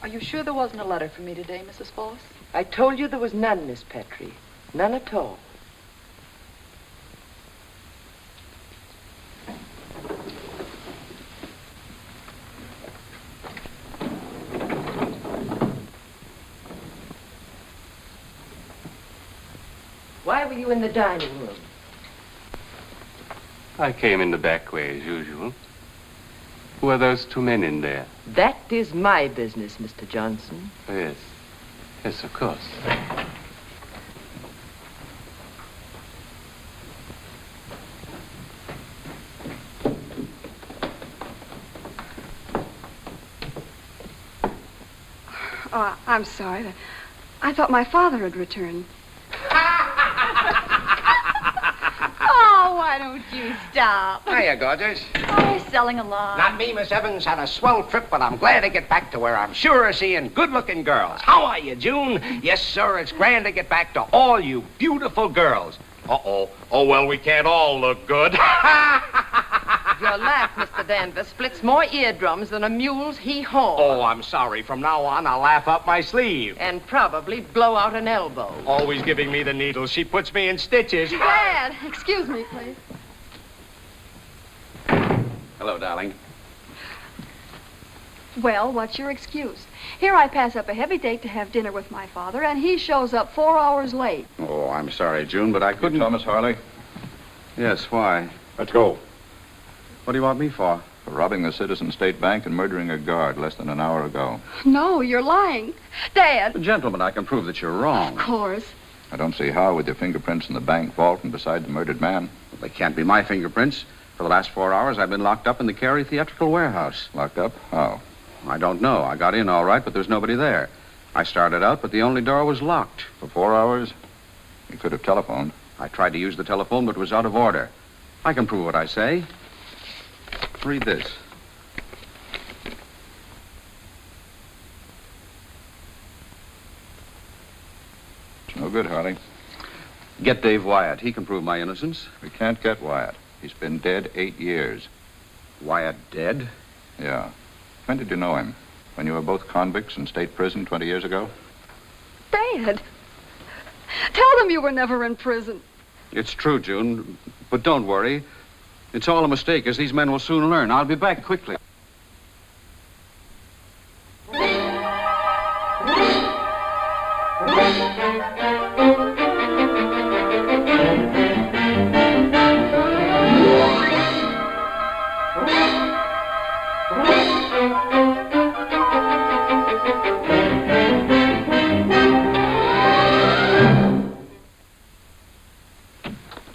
Are you sure there wasn't a letter for me today, Mrs. Foss? I told you there was none, Miss Petrie. None at all. Why were you in the dining room? I came in the back way as usual. Who are those two men in there? That is my business, Mr. Johnson. Oh, yes. Yes, of course. Oh, I'm sorry. I thought my father had returned. Oh, why don't you stop? Hiya, gorgeous. Oh, we're selling along. Not me, Miss Evans. Had a swell trip, but I'm glad to get back to where I'm sure of seeing good-looking girls. How are you, June? Yes, sir, it's grand to get back to all you beautiful girls. Uh-oh. Oh, well, we can't all look good. Your laugh, Mr. Danvers, splits more eardrums than a mule's hee-haw. Oh, I'm sorry. From now on, I'll laugh up my sleeve. And probably blow out an elbow. Always giving me the needle. She puts me in stitches. Dad, excuse me, please. Hello, darling. Well, what's your excuse? Here I pass up a heavy date to have dinner with my father, and he shows up 4 hours late. Oh, I'm sorry, June, but I couldn't... Thomas Harley, Yes, why? let's go. What do you want me for? For robbing the Citizen State Bank and murdering a guard less than an hour ago. No, you're lying. Dad. Gentlemen, I can prove that you're wrong. Of course. I don't see how with your fingerprints in the bank vault and beside the murdered man. They can't be my fingerprints. For the last 4 hours, I've been locked up in the Cary Theatrical Warehouse. Locked up? How? I don't know. I got in all right, but there's nobody there. I started out, but the only door was locked. For 4 hours? You could have telephoned. I tried to use the telephone, but it was out of order. I can prove what I say. Read this. It's no good, Harley. Get Dave Wyatt. He can prove my innocence. We can't get Wyatt. He's been dead 8 years. Wyatt dead? Yeah. When did you know him? When you were both convicts in state prison 20 years ago? Dad. Tell them you were never in prison. It's true, June. But don't worry. It's all a mistake, as these men will soon learn. I'll be back quickly.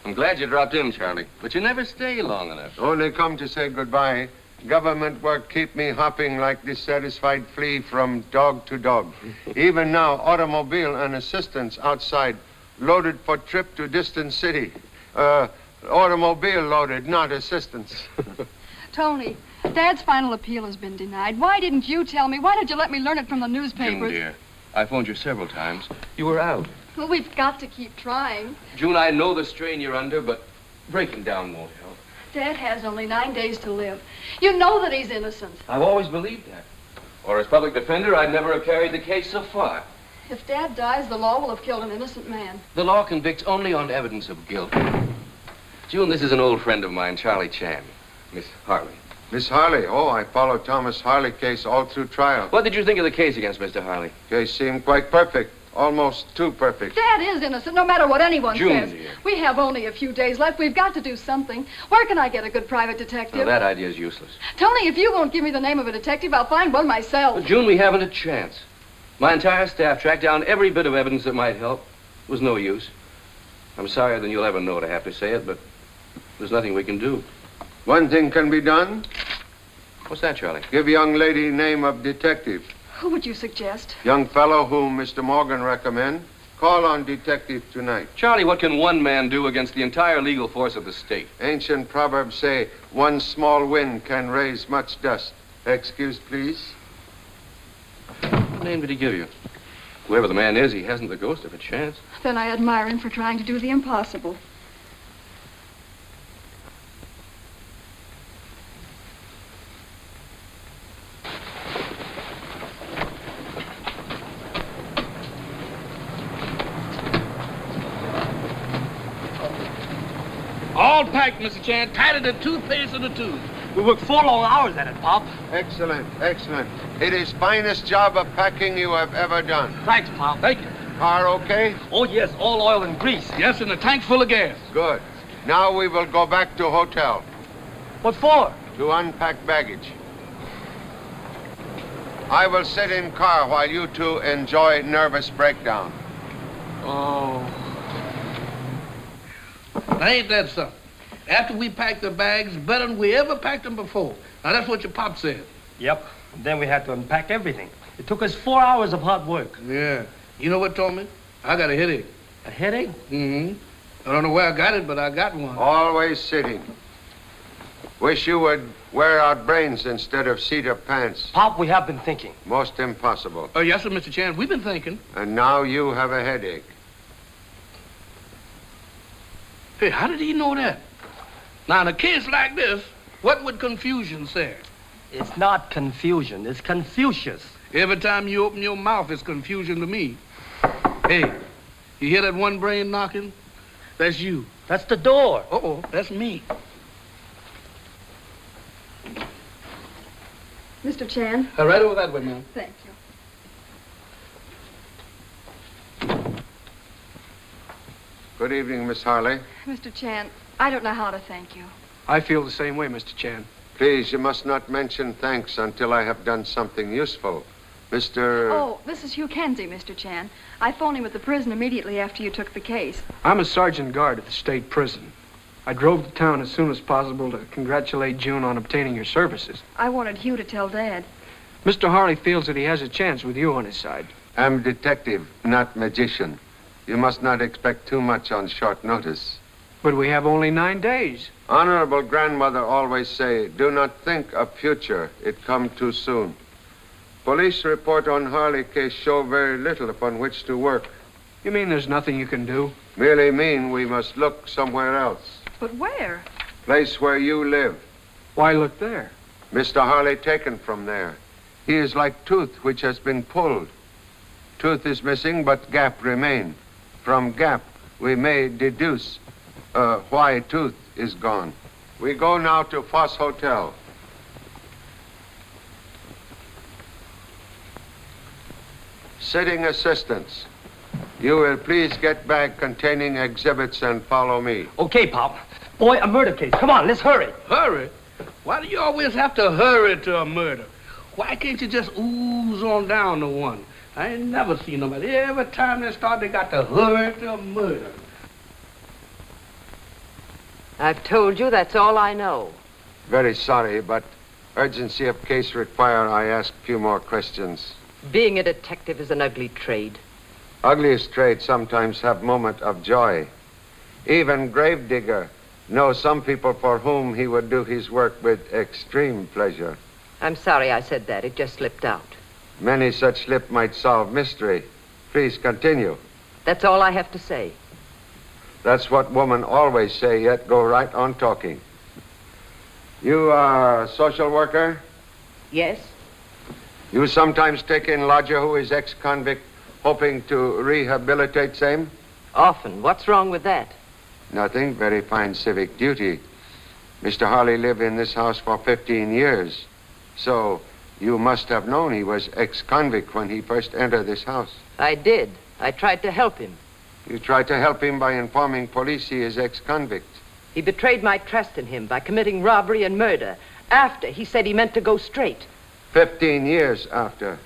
I'm glad you dropped in, Charlie. But you never stay long enough. Only come to say goodbye. Government work keep me hopping like dissatisfied flea from dog to dog. Even now, automobile and assistance outside, loaded for trip to distant city. Automobile loaded, not assistance. Tony, Dad's final appeal has been denied. Why didn't you tell me? Why did you let me learn it from the June, newspapers? dear, I phoned you several times. You were out. Well, we've got to keep trying. June, I know the strain you're under, but breaking down won't help. Dad has only 9 days to live. You know that he's innocent. I've always believed that. Or as public defender, I'd never have carried the case so far. If Dad dies, the law will have killed an innocent man. The law convicts only on evidence of guilt. June, this is an old friend of mine, Charlie Chan. Miss Harley. Miss Harley, oh, I followed Thomas Harley case all through trial. What did you think of the case against Mr. Harley? Case seemed quite perfect. Almost too perfect. Dad is innocent, no matter what anyone June, says. dear. We have only a few days left. We've got to do something. Where can I get a good private detective? Well, that idea is useless. Tony, if you won't give me the name of a detective, I'll find one myself. But June, we haven't a chance. My entire staff tracked down every bit of evidence that might help. It was no use. I'm sorrier than you'll ever know to have to say it, but there's nothing we can do. One thing can be done. What's that, Charlie? Give young lady name of detective. Who would you suggest? Young fellow whom Mr. Morgan recommend. Call on detective tonight. Charlie, what can one man do against the entire legal force of the state? Ancient proverbs say, one small wind can raise much dust. Excuse, please. What name did he give you? Whoever the man is, he hasn't the ghost of a chance. Then I admire him for trying to do the impossible. All packed, Mr. Chan. Tighter than toothpaste in the tube. We worked 4 long hours at it, Pop. Excellent, excellent. It is finest job of packing you have ever done. Thanks, Pop. Thank you. Car okay? Oh, yes, all oil and grease. Yes, and a tank full of gas. Good. Now we will go back to hotel What for? to unpack baggage. I will sit in car while you two enjoy nervous breakdown. Oh. Now, ain't that something? After we packed the bags, better than we ever packed them before. Now, that's what your pop said. Yep. Then we had to unpack everything. It took us 4 hours of hard work. Yeah. You know what told me? I got a headache. A headache? Mm-hmm. I don't know where I got it, but I got one. Always sitting. Wish you would wear out brains instead of cedar pants. Pop, we have been thinking. Most impossible. Oh, yes, sir, Mr. Chan. We've been thinking. And now you have a headache. Hey, how did he know that? Now, in a case like this, what would confusion say? It's not confusion. It's Confucius. Every time you open your mouth, it's confusion to me. Hey, you hear that one brain knocking? That's you. That's the door. Uh-oh, that's me. Mr. Chan. Right over that way, ma'am. Thank you. Good evening, Miss Harley. Mr. Chan, I don't know how to thank you. I feel the same way, Mr. Chan. Please, you must not mention thanks until I have done something useful. Mr. Oh, this is Hugh Kenzie, Mr. Chan. I phoned him at the prison immediately after you took the case. I'm a sergeant guard at the state prison. I drove to town as soon as possible to congratulate June on obtaining your services. I wanted Hugh to tell Dad. Mr. Harley feels that he has a chance with you on his side. I'm detective, not magician. You must not expect too much on short notice. But we have only 9 days. Honorable grandmother always say, do not think of future. It come too soon. Police report on Harley case show very little upon which to work. You mean there's nothing you can do? Merely mean we must look somewhere else. But where? Place where you live. Why look there? Mr. Harley taken from there. He is like tooth which has been pulled. Tooth is missing, but gap remain. From gap, we may deduce why tooth is gone. We go now to Foss Hotel. Sitting assistants. You will please get bag containing exhibits and follow me. Okay, Pop. Boy, a murder case. Come on, let's hurry. Hurry? Why do you always have to hurry to a murder? Why can't you just ooze on down to one? I ain't never seen nobody. Every time they start, they got to hurry to a murder. I've told you that's all I know. Very sorry, but urgency of case require I ask few more questions. Being a detective is an ugly trade. Ugliest trade sometimes have moment of joy. Even gravedigger knows some people for whom he would do his work with extreme pleasure. I'm sorry I said that. It just slipped out. Many such slip might solve mystery. Please continue. That's all I have to say. That's what women always say, yet go right on talking. You are a social worker? Yes? You sometimes take in lodger who is ex-convict, hoping to rehabilitate same? Often. What's wrong with that? Nothing. Very fine civic duty. Mr. Harley lived in this house for 15 years. So you must have known he was ex-convict when he first entered this house. I did. I tried to help him. You tried to help him by informing police he is ex-convict. He betrayed my trust in him by committing robbery and murder after he said he meant to go straight. 15 years after.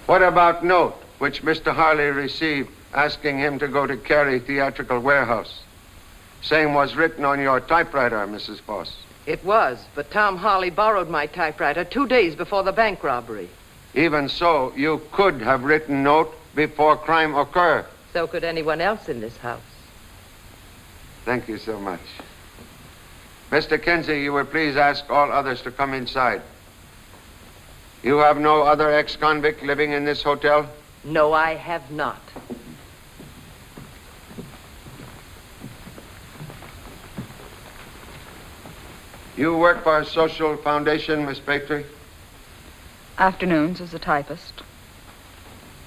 What about note which Mr. Harley received asking him to go to Cary Theatrical Warehouse? Same was written on your typewriter, Mrs. Foss. It was, but Tom Harley borrowed my typewriter 2 days before the bank robbery. Even so, you could have written note before crime occurred. So could anyone else in this house. Thank you so much. Mr. Kinsey, you will please ask all others to come inside. You have no other ex-convict living in this hotel? No, I have not. You work for a social foundation, Miss Patry? Afternoons as a typist.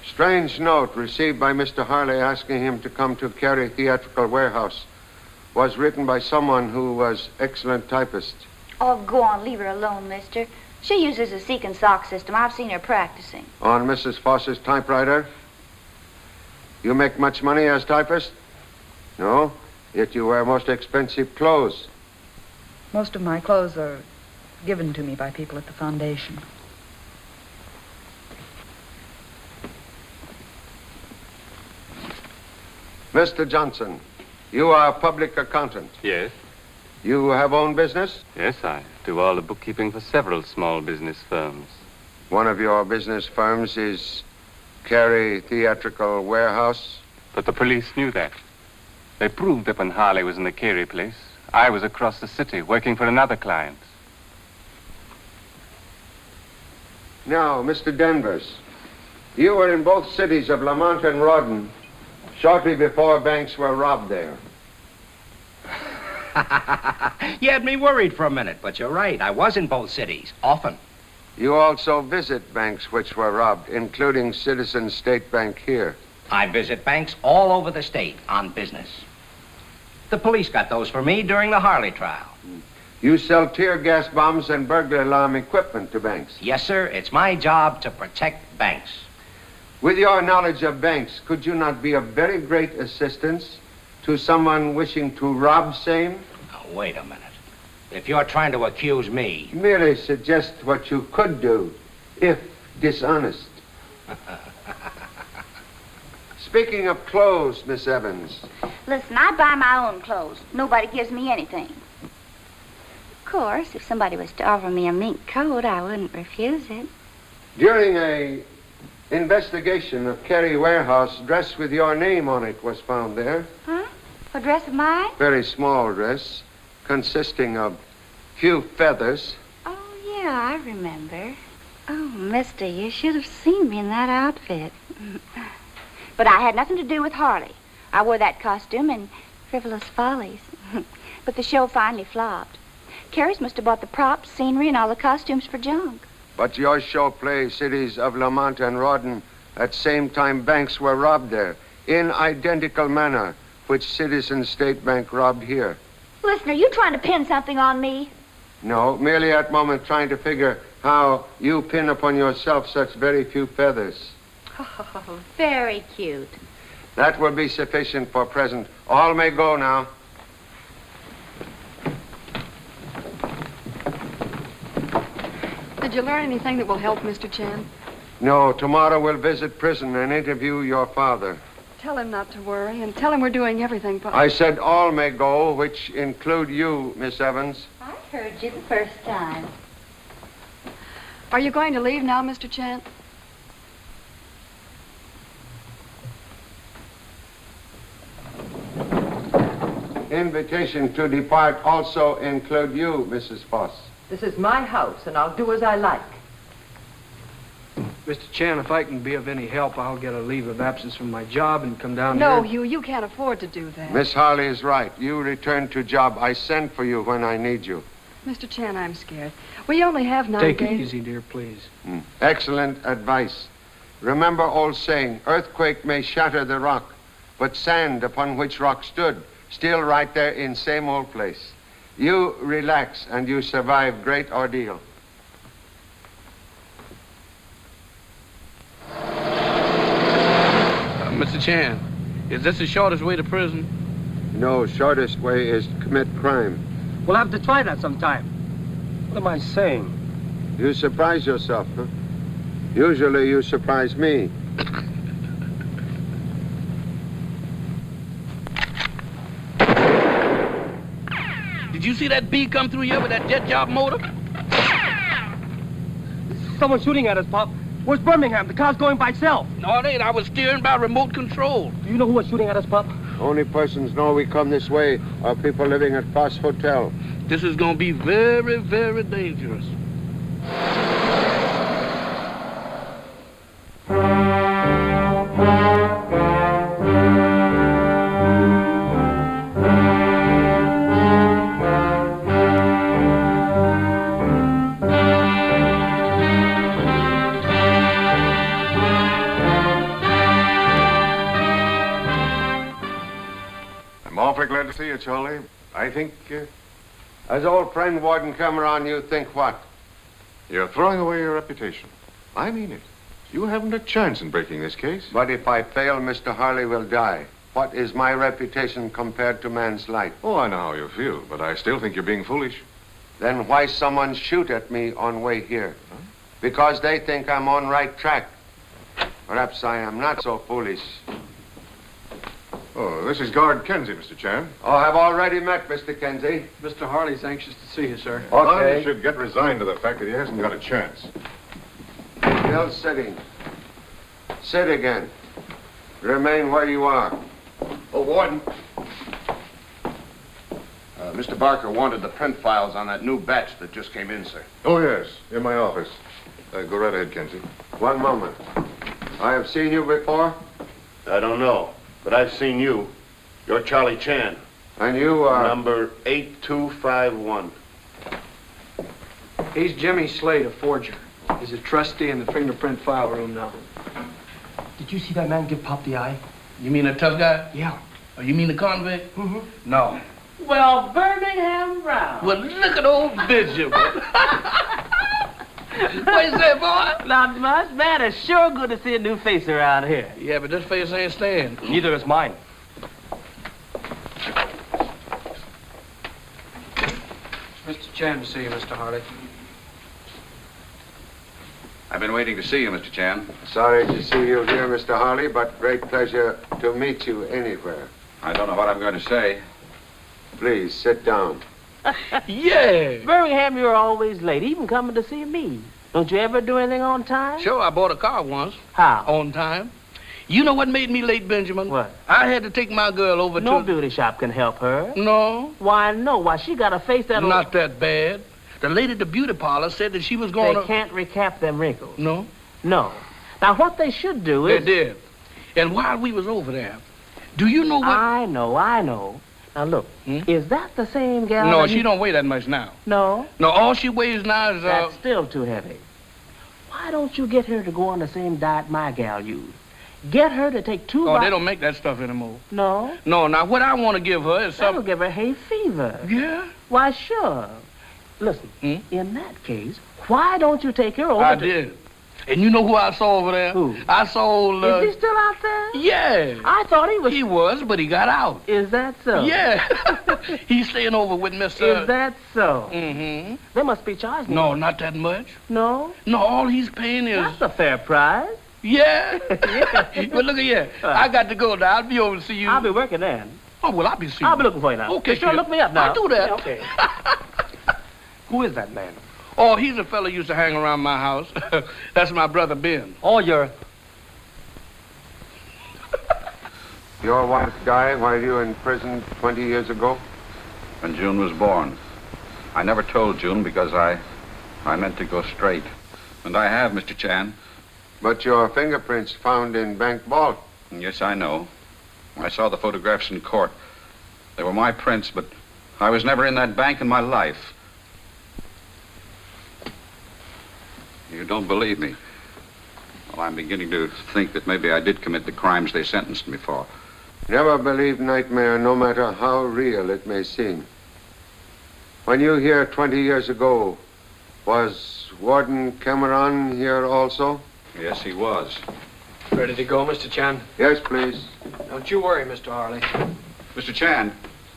Strange note received by Mr. Harley asking him to come to Cary Theatrical Warehouse. was written by someone who was excellent typist. Oh, go on, leave her alone, mister. She uses a seek and sock system. I've seen her practicing. On Mrs. Foss's typewriter? You make much money as typist? No, yet you wear most expensive clothes. Most of my clothes are given to me by people at the foundation. Mr. Johnson, you are a public accountant. Yes. You have own business? Yes, I do all the bookkeeping for several small business firms. One of your business firms is Carey Theatrical Warehouse? But the police knew that. They proved that when Harley was in the Carey place, I was across the city working for another client. Now, Mr. Danvers, you were in both cities of Lamont and Rawdon shortly before banks were robbed there. You had me worried for a minute, but you're right. I was in both cities, often. You also visit banks which were robbed, including Citizen State Bank here. I visit banks all over the state on business. The police got those for me during the Harley trial. You sell tear gas bombs and burglar alarm equipment to banks. Yes, sir. It's my job to protect banks. With your knowledge of banks, could you not be of very great assistance to someone wishing to rob same? Now, wait a minute. If you're trying to accuse me... Merely suggest what you could do, if dishonest. Speaking of clothes, Miss Evans. Listen, I buy my own clothes. Nobody gives me anything. Of course, if somebody was to offer me a mink coat, I wouldn't refuse it. During a investigation of Carey Warehouse, dress with your name on it was found there. Huh? A dress of mine? Very small dress, consisting of few feathers. Oh, yeah, I remember. Oh, mister, you should have seen me in that outfit. But I had nothing to do with Harley. I wore that costume in Frivolous Follies. But the show finally flopped. Carey's must have bought the props, scenery, and all the costumes for junk. But your show plays cities of Lamont and Rawdon. At same time, banks were robbed there in identical manner, which Citizen State Bank robbed here. Listen, are you trying to pin something on me? No, merely at moment trying to figure how you pin upon yourself such very few feathers. Oh, very cute. That will be sufficient for present. All may go now. Did you learn anything that will help, Mr. Chan? No, tomorrow we'll visit prison and interview your father. Tell him not to worry, and tell him we're doing everything possible. I said all may go, which include you, Miss Evans. I heard you the first time. Are you going to leave now, Mr. Chan? Invitation to depart also include you, Mrs. Foss. This is my house, and I'll do as I like. Mr. Chan, if I can be of any help, I'll get a leave of absence from my job and come down No, here. Hugh, you can't afford to do that. Miss Harley is right. You return to job. I send for you when I need you. Mr. Chan, I'm scared. We only have 9 Take days. it easy, dear, please. Excellent advice. Remember old saying, earthquake may shatter the rock, but sand upon which rock stood, still right there in same old place. You relax and you survive great ordeal. Mr. Chan, is this the shortest way to prison? No, shortest way is to commit crime. We'll have to try that sometime. What am I saying? You surprise yourself, huh? Usually you surprise me. Did you see that bee come through here with that jet job motor? Someone's shooting at us, Pop. Where's Birmingham? The car's going by itself. No, it ain't. I was steering by remote control. Do you know who was shooting at us, Pop? Only persons know we come this way are people living at Foss Hotel. This is going to be very, very dangerous. Awfully glad to see you, Charlie. I think, as old friend Warden Cameron, you think what? You're throwing away your reputation. I mean it. You haven't a chance in breaking this case. But if I fail, Mr. Harley will die. What is my reputation compared to man's life? Oh, I know how you feel, but I still think you're being foolish. Then why someone shoot at me on way here? Huh? Because they think I'm on right track. Perhaps I am not so foolish. Oh, this is Guard Kenzie, Mr. Chan. Oh, I've already met Mr. Kenzie. Mr. Harley's anxious to see you, sir. Okay. You should get resigned to the fact that he hasn't got a chance. Still sitting. Sit again. Remain where you are. Oh, Warden. Mr. Barker wanted the print files on that new batch that just came in, sir. Oh, yes, in my office. Go right ahead, Kenzie. One moment. I have seen you before? I don't know, but I've seen you. You're Charlie Chan. And you are? Number 8251. He's Jimmy Slade, a forger. He's a trustee in the fingerprint file room now. Did you see that man give Pop the eye? You mean the tough guy? Yeah. Oh, you mean the convict? Mm-hmm. No. Well, Birmingham Brown. Well, look at old Bishop. What you say, boy? Not much. Man, it's sure good to see a new face around here. Yeah, but this face ain't staying. Neither is mine. Mr. Chan to see you, Mr. Harley. I've been waiting to see you, Mr. Chan. Sorry to see you here, Mr. Harley, but great pleasure to meet you anywhere. I don't know what I'm going to say. Please, sit down. Yeah. Birmingham, you're always late, even coming to see me. Don't you ever do anything on time? Sure, I bought a car once. How? On time. You know what made me late, Benjamin? What? I had to take my girl over No to... beauty shop can help her. No. Why, no. Why, she got a face that'll... Not that bad. The lady at the beauty parlor said that she was going to... They can't recap them wrinkles. No? No. Now, what they should do is... They did. And while we was over there, do you know what... I know. Now, look, is that the same gal? No, she don't weigh that much now. No? No, all she weighs now is... That's still too heavy. Why don't you get her to go on the same diet my gal used? Get her to take 2 Oh, they don't make that stuff anymore. No? No, now what I want to give her is That'll give her hay fever. Yeah? Why, sure. Listen, in that case, why don't you take her over I did. And you know who I saw over there? Who? I saw old... Is he still out there? Yeah. I thought he was... He was, but he got out. Is that so? Yeah. He's staying over with Mr... Is that so? Mm-hmm. They must be charging No, him. not that much. No? No, all he's paying is... That's a fair price. Yeah. But look at here. I got to go now. I'll be over to see you. I'll be working then. Oh, well, I'll be seeing you. I'll be looking for you now. Okay, Sure, look me up now. I'll do that. Yeah, okay. Who is that man? Oh, he's a fellow used to hang around my house. That's my brother, Ben. Oh, you're... Your wife died while you were in prison 20 years ago? When June was born. I never told June because I meant to go straight. And I have, Mr. Chan. But your fingerprints found in bank vault. Yes, I know. I saw the photographs in court. They were my prints, but I was never in that bank in my life. You don't believe me? Well, I'm beginning to think that maybe I did commit the crimes they sentenced me for. Never believe nightmare, no matter how real it may seem. When you here 20 years ago, was Warden Cameron here also? Yes, he was. Ready to go, Mr. Chan? Yes, please. Don't you worry, Mr. Harley. Mr. Chan,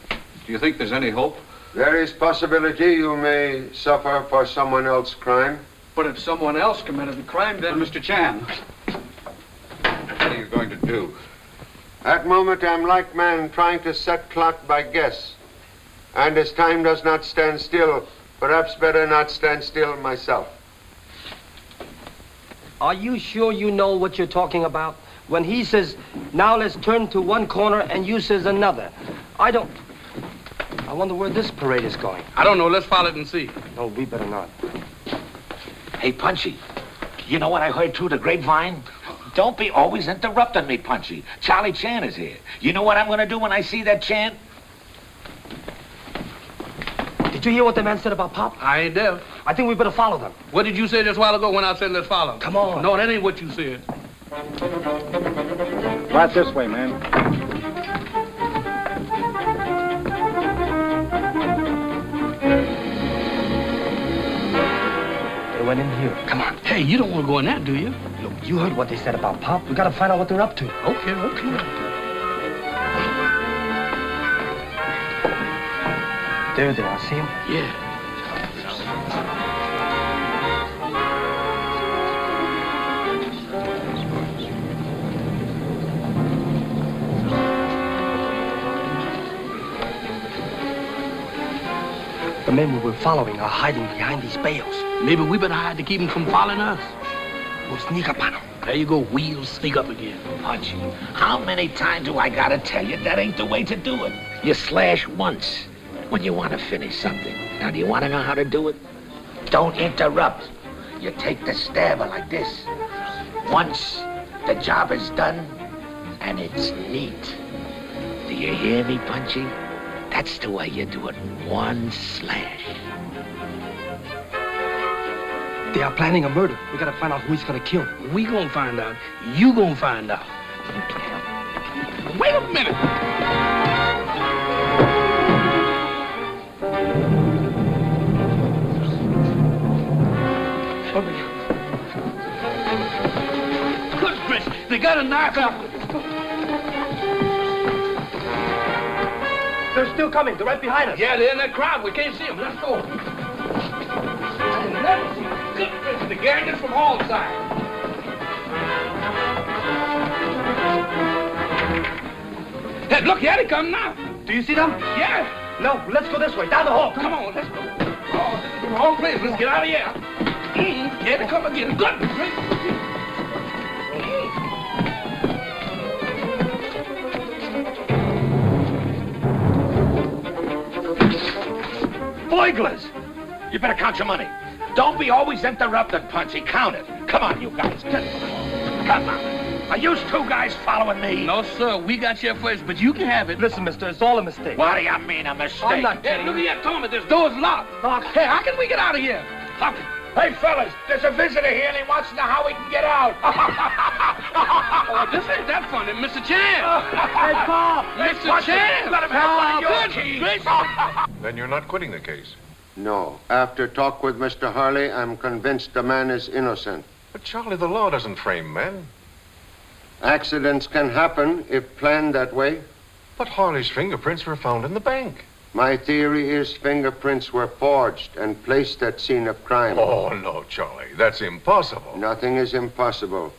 do you think there's any hope? There is possibility you may suffer for someone else's crime. But if someone else committed the crime, then... Mr. Chan, what are you going to do? At moment, I'm like man trying to set clock by guess. And as time does not stand still, perhaps better not stand still myself. Are you sure you know what you're talking about? When he says, now let's turn to one corner, and you says another. I wonder where this parade is going. I don't know. Let's follow it and see. No, we better not. Hey, Punchy, you know what I heard through the grapevine? Don't be always interrupting me, Punchy. Charlie Chan is here. You know what I'm going to do when I see that Chan? Did you hear what the man said about Pop? I ain't deaf. I think we better follow them. What did you say just a while ago when I said let's follow? Come on. No, that ain't what you said. Right this way, man. went in here. Come on. Hey, you don't want to go in there, do you? Look, you heard what they said about Pop. We gotta find out what they're up to. Okay. There they are. See him? Yeah. The men we were following are hiding behind these bales. Maybe we better hide to keep them from following us. We'll sneak up on them. There you go. We'll sneak up again. Punchy, how many times do I gotta tell you that ain't the way to do it? You slash once when you want to finish something. Now, do you want to know how to do it? Don't interrupt. You take the stabber like this. Once the job is done, and it's neat. Do you hear me, Punchy? That's the way you do it. One slash. They are planning a murder. We gotta find out who he's gonna kill. We gonna find out. You gonna find out. Wait a minute. Goodness, they got a knife out. They're still coming. They're right behind us. Yeah, they're in that crowd. We can't see them. Let's go. Goodness, the gang is from all sides. Hey, look, here they come now. Do you see them? Yeah. No, let's go this way, down the hall. Come on, let's go. Oh, this is the wrong place. Let's get out of here. Here they come again. Goodness gracious. Boiglers! You better count your money. Don't be always interrupting, Punchy. Count it. Come on, you guys. Come on. Are you two guys following me? No, sir. We got here first, but you can have it. Listen, mister, it's all a mistake. What do you mean, a mistake? I'm not Hey, kidding. look at here, Tommy. This door's locked. Hey, how can we get out of here? How can... Hey, fellas, there's a visitor here and he wants to know how we can get out. Oh, this ain't that funny. Mr. Chan. Hey, Bob. Mr. Chan. Let him have one of your Good keys. gracious. Then you're not quitting the case. No. After talk with Mr. Harley, I'm convinced the man is innocent. But Charlie, the law doesn't frame men. Accidents can happen if planned that way. But Harley's fingerprints were found in the bank. My theory is fingerprints were forged and placed at scene of crime. Oh, no, Charlie. That's impossible. Nothing is impossible.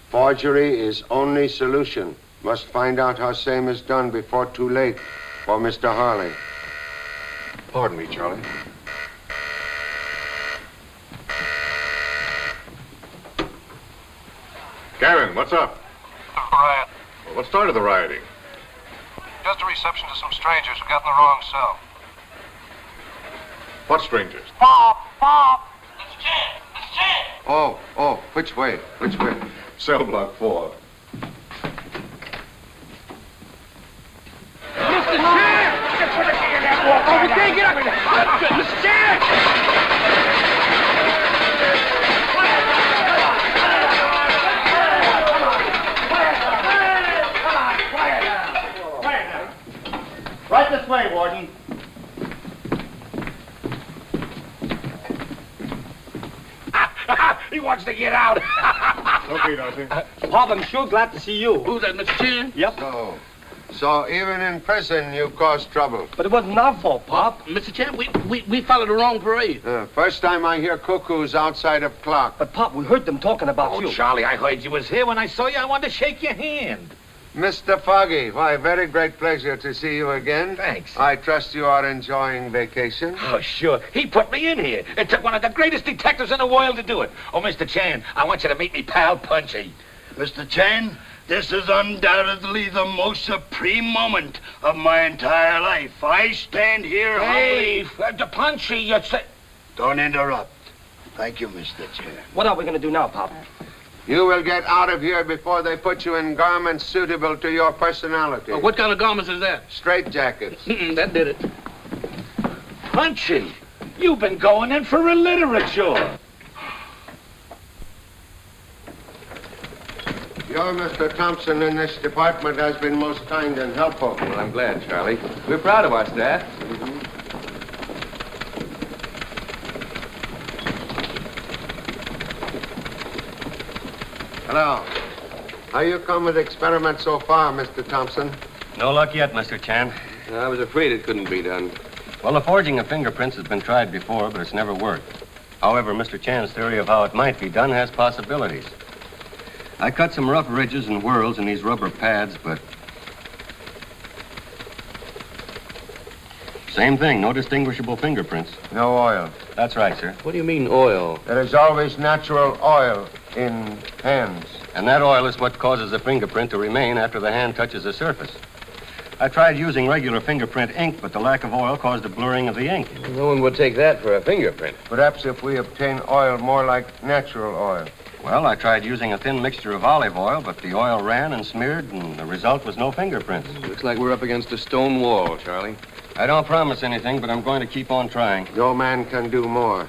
Forgery is only solution. Must find out how same is done before too late for Mr. Harley. Pardon me, Charlie. Karen, what's up? Riot. Well, what started the rioting? Just a reception to some strangers who got in the wrong cell. What strangers? Bob! Oh, which way? Which way? Cell block 4. Mr. Chan! Oh, we can't get up. Mr. Chan! Right this way, Warden. He wants to get out. Okay, Darcy. Pop, I'm sure glad to see you. Who's that, Mr. Chan? Yep. So even in prison, you caused trouble. But it wasn't our fault, Pop. Mr. Chan, we followed the wrong parade. First time I hear cuckoos outside of clock. But, Pop, we heard them talking about you. Oh, Charlie, I heard you was here. When I saw you, I wanted to shake your hand. Mr. Foggy, why, very great pleasure to see you again. Thanks. I trust you are enjoying vacation. Oh, sure. He put me in here. It took one of the greatest detectives in the world to do it. Oh, Mr. Chan, I want you to meet me pal, Punchy. Mr. Chan, this is undoubtedly the most supreme moment of my entire life. I stand here Hey, humbly... Punchy, you say... Don't interrupt. Thank you, Mr. Chan. What are we going to do now, Pop? You will get out of here before they put you in garments suitable to your personality. What kind of garments is that? Straight jackets. That did it. Punchy, you've been going in for literature. Your Mr. Thompson in this department has been most kind and helpful. Well, I'm glad, Charlie. We're proud of our staff. Hello. How you come with the experiment so far, Mr. Thompson? No luck yet, Mr. Chan. I was afraid it couldn't be done. Well, the forging of fingerprints has been tried before, but it's never worked. However, Mr. Chan's theory of how it might be done has possibilities. I cut some rough ridges and whorls in these rubber pads, but... Same thing, no distinguishable fingerprints. No oil. That's right, sir. What do you mean, oil? There is always natural oil in hands. And that oil is what causes the fingerprint to remain after the hand touches the surface. I tried using regular fingerprint ink, but the lack of oil caused a blurring of the ink. No one would take that for a fingerprint. Perhaps if we obtain oil more like natural oil. Well, I tried using a thin mixture of olive oil, but the oil ran and smeared, and the result was no fingerprints. Looks like we're up against a stone wall, Charlie. I don't promise anything, but I'm going to keep on trying. No man can do more.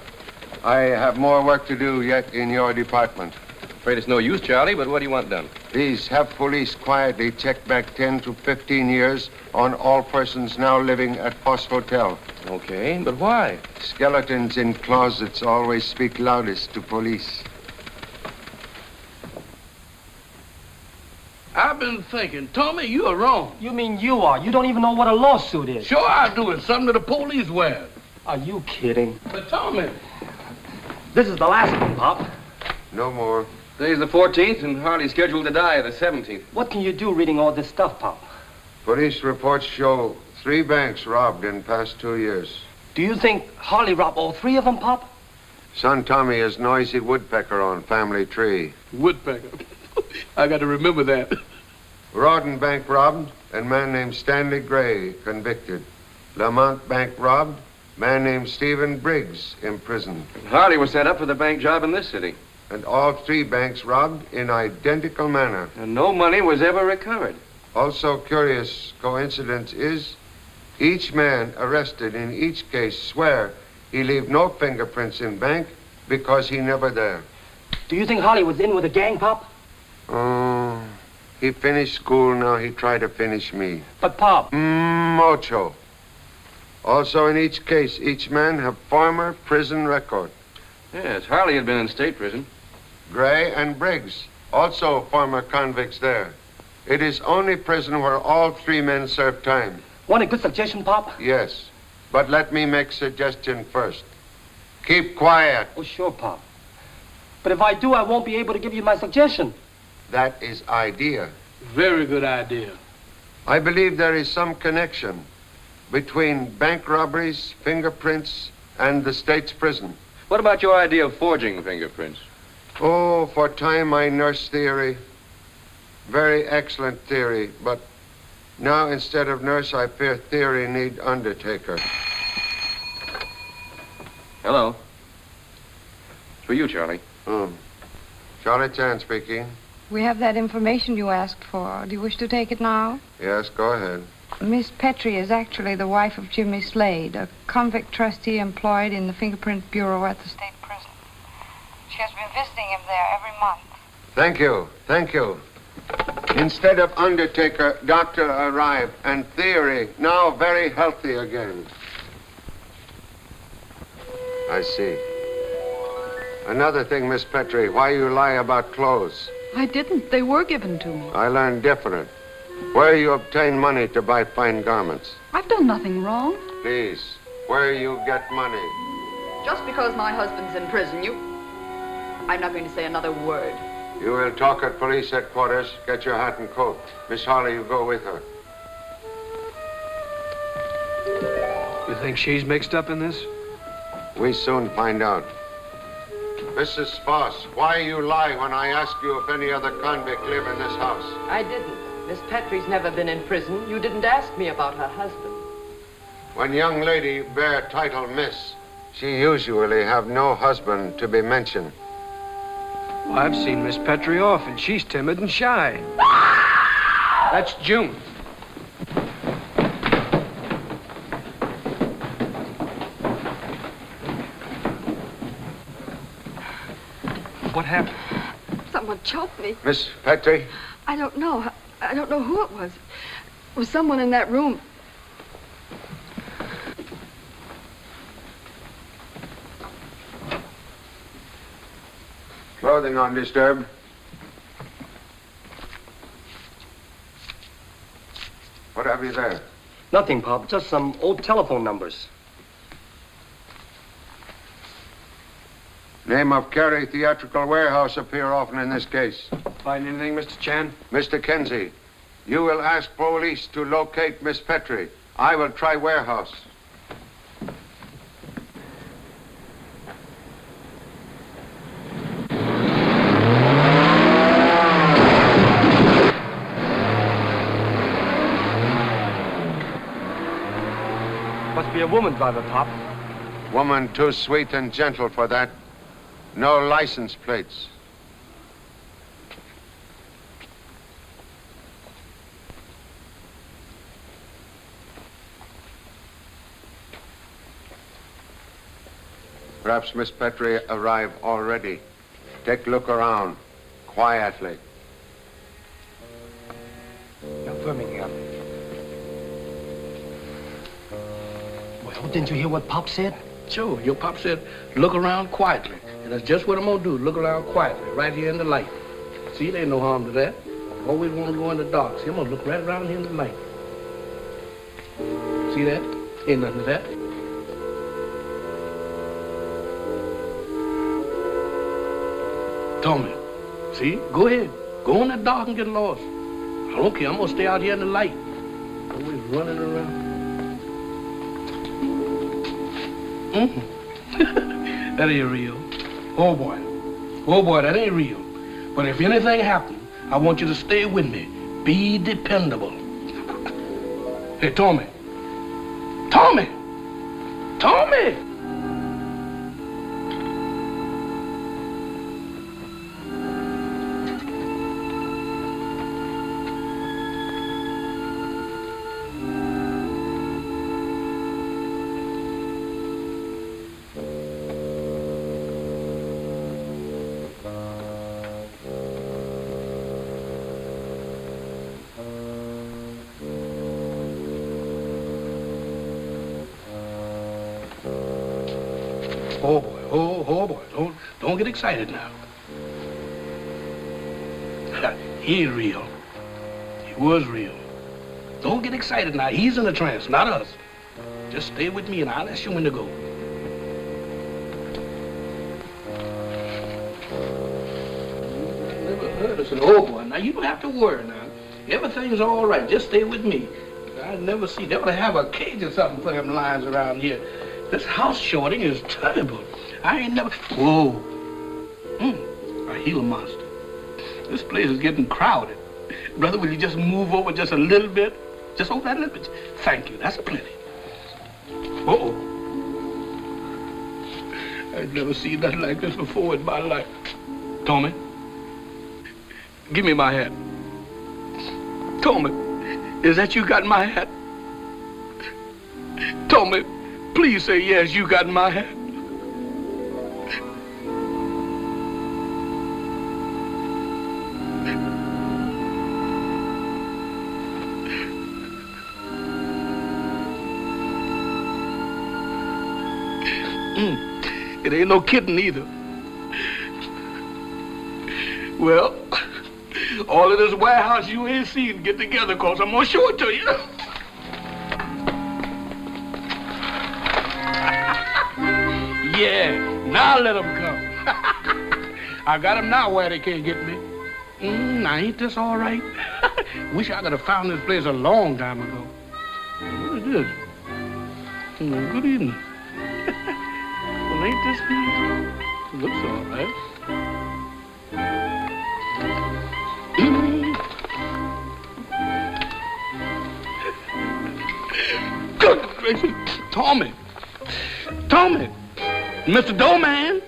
I have more work to do yet in your department. Afraid it's no use, Charlie, but what do you want done? Please have police quietly check back 10 to 15 years on all persons now living at Foss Hotel. Okay, but why? Skeletons in closets always speak loudest to police. I've been thinking, Tommy, you are wrong. You mean you are? You don't even know what a lawsuit is. Sure I do. It's something that the police wear. Are you kidding? But Tommy... This is the last one, Pop. No more. Today's the 14th, and Harley's scheduled to die the 17th. What can you do reading all this stuff, Pop? Police reports show 3 banks robbed in past 2 years. Do you think Harley robbed all 3 of them, Pop? Son Tommy is noisy woodpecker on family tree. Woodpecker. I got to remember that. Rawdon Bank robbed, and man named Stanley Gray convicted. Lamont Bank robbed, man named Stephen Briggs imprisoned. Harley was set up for the bank job in this city. And all 3 banks robbed in identical manner. And no money was ever recovered. Also curious coincidence is each man arrested in each case swear he leave no fingerprints in bank because he never there. Do you think Harley was in with a gang, Pop? Oh, he finished school, now he tried to finish me. But, Pop... Mocho. Also in each case, each man have former prison record. Yes, Harley had been in state prison. Gray and Briggs, also former convicts there. It is only prison where all 3 men serve time. Want a good suggestion, Pop? Yes, but let me make suggestion first. Keep quiet. Oh, sure, Pop. But if I do, I won't be able to give you my suggestion. That is idea. Very good idea. I believe there is some connection between bank robberies, fingerprints, and the state's prison. What about your idea of forging fingerprints? Oh, for time I nurse theory. Very excellent theory, but now instead of nurse, I fear theory need undertaker. Hello. It's for you, Charlie. Charlie Chan speaking. We have that information you asked for. Do you wish to take it now? Yes, go ahead. Miss Petrie is actually the wife of Jimmy Slade, a convict trustee employed in the Fingerprint Bureau at the state prison. She has been visiting him there every month. Thank you, thank you. Instead of undertaker, doctor arrived, and theory now very healthy again. I see. Another thing, Miss Petrie, why you lie about clothes? I didn't. They were given to me. I learned different. Where you obtain money to buy fine garments? I've done nothing wrong. Please, where you get money? Just because my husband's in prison, I'm not going to say another word. You will talk at police headquarters. Get your hat and coat. Miss Harley, you go with her. You think she's mixed up in this? We soon find out. Mrs. Foss, why you lie when I ask you if any other convict live in this house? I didn't. Miss Petrie's never been in prison. You didn't ask me about her husband. When young lady bear title Miss, she usually have no husband to be mentioned. Well, I've seen Miss Petrie often. She's timid and shy. That's June. What happened? Someone choked me. Miss Petrie? I don't know. I don't know who it was. It was someone in that room. Clothing undisturbed. there? Nothing, Pop. Just some old telephone numbers. Name of Carey Theatrical Warehouse appear often in this case. Find anything, Mr. Chan? Mr. Kenzie, you will ask police to locate Miss Petrie. I will try warehouse. Must be a woman driver, Pop. Woman too sweet and gentle for that. No license plates. Perhaps Miss Petrie arrived already. Take a look around, quietly. Now, Birmingham. Well, didn't you hear what Pop said? Sure, your pop said, look around quietly. And that's just what I'm gonna do, look around quietly, right here in the light. See, there ain't no harm to that. Always wanna go in the dark. See, I'm gonna look right around here in the light. See that? Ain't nothing to that. Tommy, see? Go ahead. Go in the dark and get lost. I don't care, I'm gonna stay out here in the light. Always running around. That ain't real. Oh boy, that ain't real. But if anything happens, I want you to stay with me. Be dependable. Hey, Tommy. Tommy! Tommy! Oh boy, don't get excited now. He ain't real. He was real. Don't get excited now. He's in a trance, not us. Just stay with me and I'll ask you when to go. Never heard us. Oh boy, now you don't have to worry now. Everything's all right. Just stay with me. I never see. They ought to have a cage or something for them lions around here. This house shorting is terrible. I ain't never... Whoa. A Gila monster. This place is getting crowded. Brother, will you just move over just a little bit? Just over that little bit. Thank you. That's plenty. Uh-oh. I've never seen nothing like this before in my life. Tommy, give me my hat. Tommy, is that you got my hat? Tommy, please say yes, you got my hat. It ain't no kidding either. Well, all of this warehouse you ain't seen get together, cause I'm gonna show it to you. Yeah, now let them come. I got them now where they can't get me. Now ain't this all right? Wish I could have found this place a long time ago. What is this? Good evening. Well, ain't this nice? Looks all right. Good gracious. Tommy. Tommy. Mr. Doorman.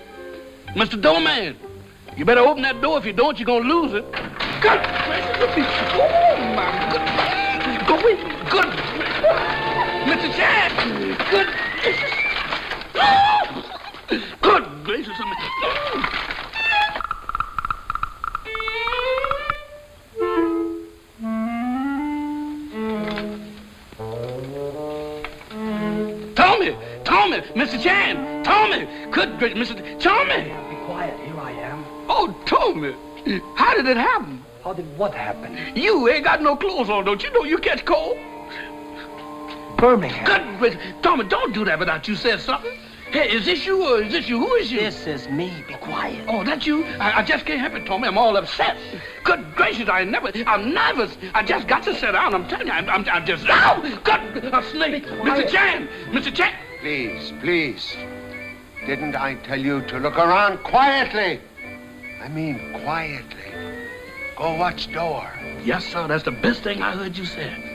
Mr. Doorman. You better open that door. If you don't, you're going to lose it. Good gracious. Oh, my goodness. Go in. Good gracious. Mr. Chad. Good gracious. Oh. Good gracious. Tommy! Tommy! Mr. Chan! Tommy! Good gracious, Mr. Tommy! Be quiet. Here I am. Oh, Tommy! How did it happen? How did what happen? You ain't got no clothes on, don't you know you catch cold? Birmingham. Good gracious. Tommy, don't do that without you said something. Hey, is this you or is this you? Who is you? This is me. Be quiet. Oh, that's you? I just can't help it, Tommy. I'm all upset. Good gracious, I'm nervous. I just got to sit down. I'm telling you, I'm just... Ow! Good, a snake. Mr. Chan! Mr. Chan! Please, please. Didn't I tell you to look around quietly? I mean quietly. Go watch door. Yes, sir. That's the best thing I heard you say.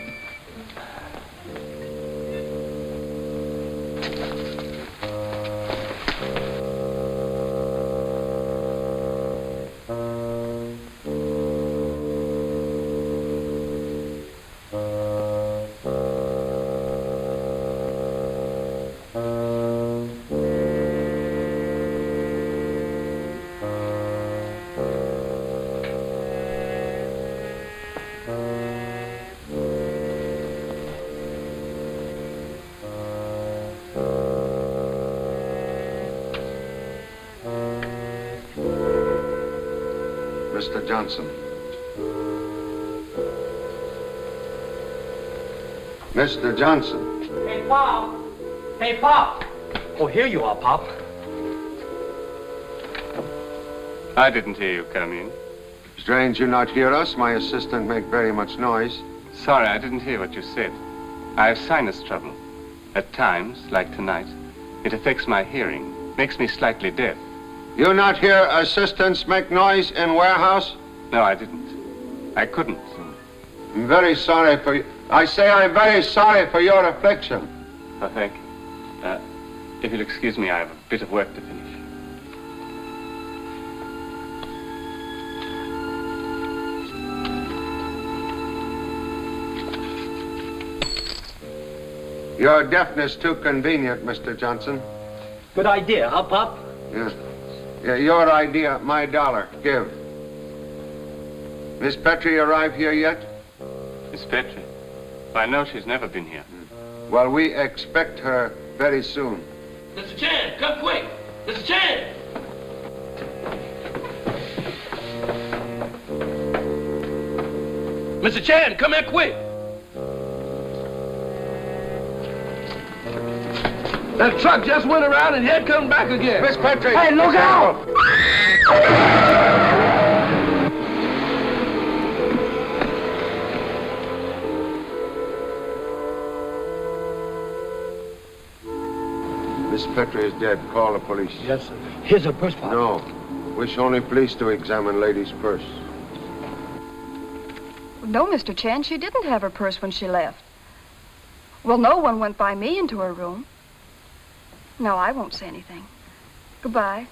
Mr. Johnson. Mr. Johnson. Hey, Pop. Hey, Pop. Oh, here you are, Pop. I didn't hear you come in. Strange you not hear us. My assistant make very much noise. Sorry, I didn't hear what you said. I have sinus trouble. At times, like tonight, it affects my hearing, makes me slightly deaf. You not hear assistants make noise in warehouse? No, I didn't. I couldn't. I'm very sorry for you. I say I'm very sorry for your affliction. Oh, thank you. If you'll excuse me, I have a bit of work to finish. Your deafness too convenient, Mr. Johnson. Good idea, huh, Pop? Yes. Yeah, your idea, my dollar. Give. Miss Petrie arrived here yet? Miss Petrie? I know she's never been here. Well, we expect her very soon. Mr. Chan, come quick. Mr. Chan! Mr. Chan, come here quick. That truck just went around and head come back again. Miss Petrie! Hey, look out! Miss Petrie is dead. Call the police. Yes, sir. Here's her purse, Pop. No. Wish only police to examine lady's purse. No, Mr. Chan, she didn't have her purse when she left. Well, no one went by me into her room. No, I won't say anything. Goodbye.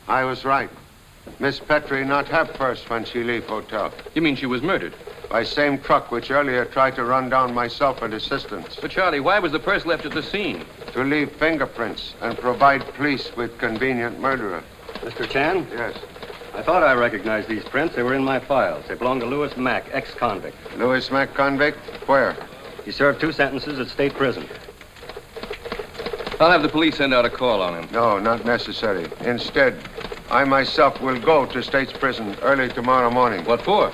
I was right. Miss Petrie not have purse when she leave hotel. You mean she was murdered? By same truck which earlier tried to run down myself and assistants. But, Charlie, why was the purse left at the scene? To leave fingerprints and provide police with convenient murderer. Mr. Chan? Yes. I thought I recognized these prints. They were in my files. They belong to Lewis Mack, ex-convict. Lewis Mack, convict? Where? He served 2 sentences at state prison. I'll have the police send out a call on him. No, not necessary. Instead, I myself will go to state's prison early tomorrow morning. What for?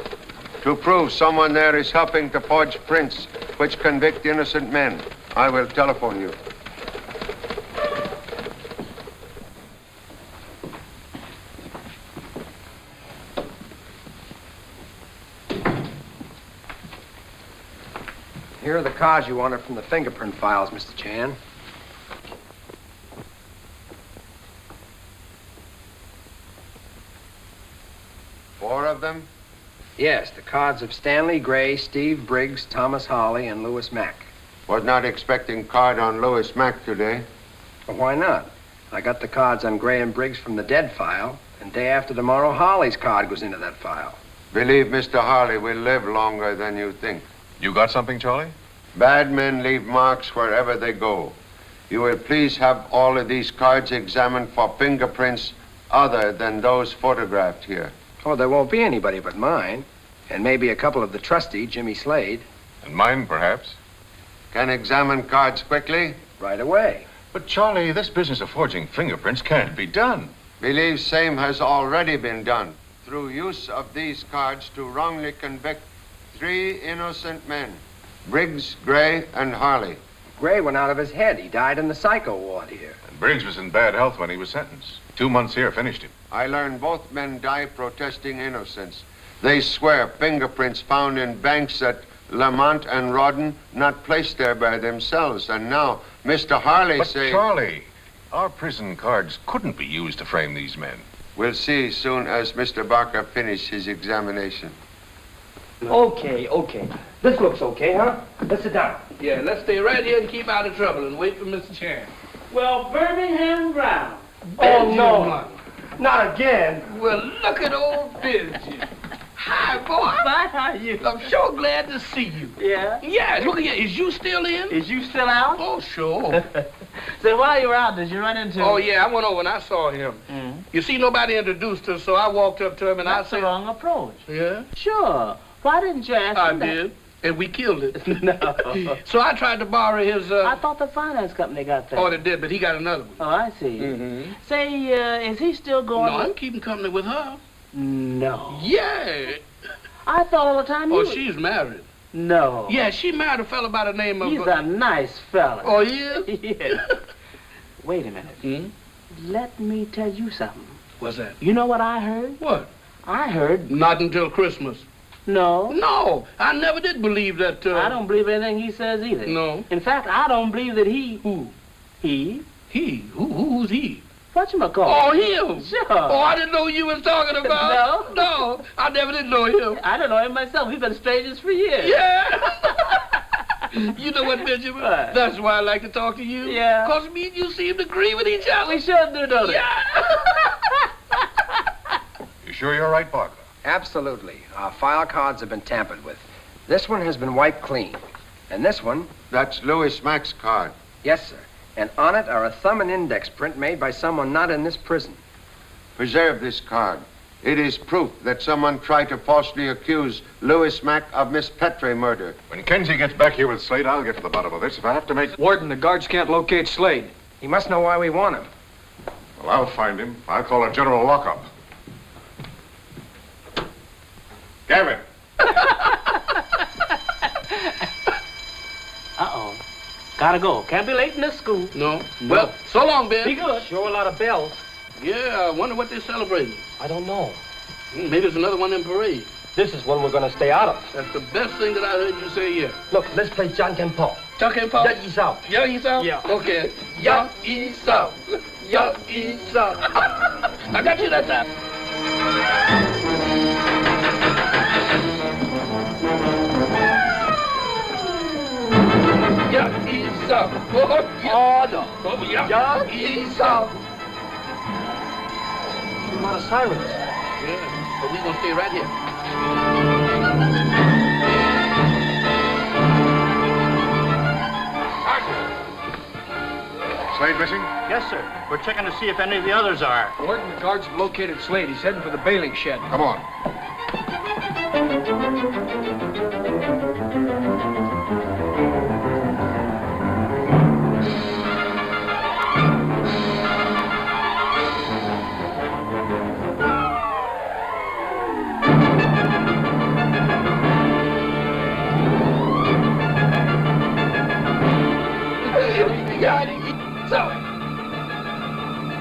To prove someone there is helping to forge prints which convict innocent men. I will telephone you. Here are the cards you wanted from the fingerprint files, Mr. Chan. Four of them? Yes, the cards of Stanley Gray, Steve Briggs, Thomas Hawley, and Lewis Mack. Was not expecting card on Lewis Mack today. Well, why not? I got the cards on Gray and Briggs from the dead file, and day after tomorrow, Hawley's card goes into that file. Believe Mr. Harley will live longer than you think. You got something, Charlie? Bad men leave marks wherever they go. You will please have all of these cards examined for fingerprints other than those photographed here. Oh, there won't be anybody but mine, and maybe a couple of the trustee, Jimmy Slade. And mine, perhaps. Can examine cards quickly? Right away. But, Charlie, this business of forging fingerprints can't be done. Believe same has already been done through use of these cards to wrongly convict 3 innocent men. Briggs, Gray, and Harley. Gray went out of his head. He died in the psycho ward here. And Briggs was in bad health when he was sentenced. 2 months here finished him. I learned both men died protesting innocence. They swear fingerprints found in banks at Lamont and Rawdon not placed there by themselves. And now Mr. Harley say... Charlie, our prison cards couldn't be used to frame these men. We'll see soon as Mr. Barker finishes his examination. Okay. This looks okay, huh? Let's sit down. Yeah, let's stay right here and keep out of trouble and wait for Mr. Chan. Well, Birmingham Brown. Oh, no. Not again. Well, look at old Benji. Hi, boy. Fine, how are you? I'm sure glad to see you. Yeah? Yeah, look here. Is you still in? Is you still out? Oh, sure. So while you were out, did you run into... Oh, yeah, I went over and I saw him. You see, nobody introduced us, so I walked up to him and That's I said... the wrong approach. Yeah? Sure. Why didn't you ask I him that? did. And we killed it. No. So I tried to borrow his, I thought the finance company got that. Oh, they did, but he got another one. Oh, I see. Say, is he still going... No, I'm keeping company with her. No. Yeah. I thought all the time you... Oh, she's married. No. Yeah, she married a fella by the name of... He's a nice fella. Oh, yeah? Yeah. Wait a minute. Let me tell you something. What's that? You know what I heard? What? I heard... Not until Christmas. No. No, I never did believe that, I don't believe anything he says either. No. In fact, I don't believe that he... Who? He? He? Who's he? Whatchamacallit? Oh, him. Sure. Oh, I didn't know who you was talking about. No, I never did know him. I don't know him myself. We've been strangers for years. Yeah. You know what, Benjamin? What? That's why I like to talk to you. Yeah. Because me and you seem to agree with each other. We sure do, don't we? Yeah. You sure you're right, Barker? Absolutely. Our file cards have been tampered with. This one has been wiped clean. And this one... That's Louis Mack's card. Yes, sir. And on it are a thumb and index print made by someone not in this prison. Preserve this card. It is proof that someone tried to falsely accuse Louis Mack of Miss Petrie murder. When Kenzie gets back here with Slade, I'll get to the bottom of this. If I have to make... Warden, the guards can't locate Slade. He must know why we want him. Well, I'll find him. I'll call a general lockup. Gavin. Uh-oh. Gotta go. Can't be late in this school. No. Well, so long, Ben. Be good. Sure a lot of bells. Yeah, I wonder what they're celebrating. I don't know. Maybe it's another one in parade. This is one we're gonna stay out of. That's the best thing that I heard you say here. Look, let's play John Ken Paul. Chuck and Paul? Yeah, he's out. Yeah, he's out? Yeah. Okay. Yeah, he's out. Yeah, he's out. I got you that time. Yeah, he's out. Oh, yeah. Oh, no. Oh, yeah. Yeah, He's out. A lot of sirens. Yeah, but we're gonna stay right here. Slade missing? Yes, sir. We're checking to see if any of the others are. Warden, the guards have located Slade. He's heading for the bailing shed. Come on.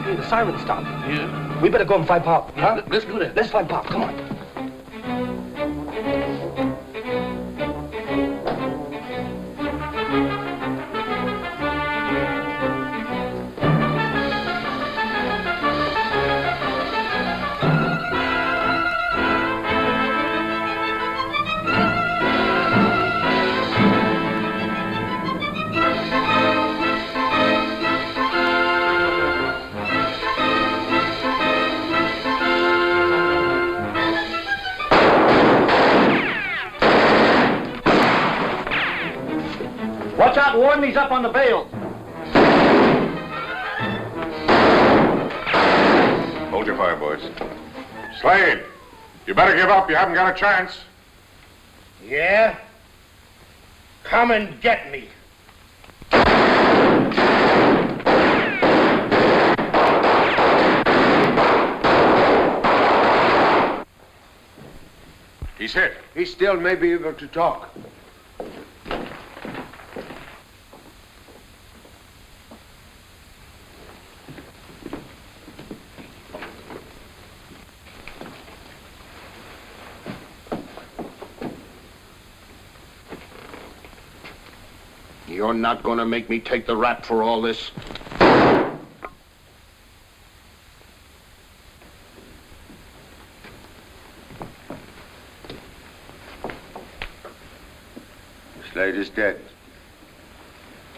Hey, the siren stopped. Yeah. We better go and find Pop. Huh? Let's do that. Let's find Pop. Come on. Watch out, Warden. He's up on the bales. Hold your fire, boys. Slade, you better give up. You haven't got a chance. Yeah? Come and get me. He's hit. He still may be able to talk. You're not going to make me take the rap for all this. Slade is dead.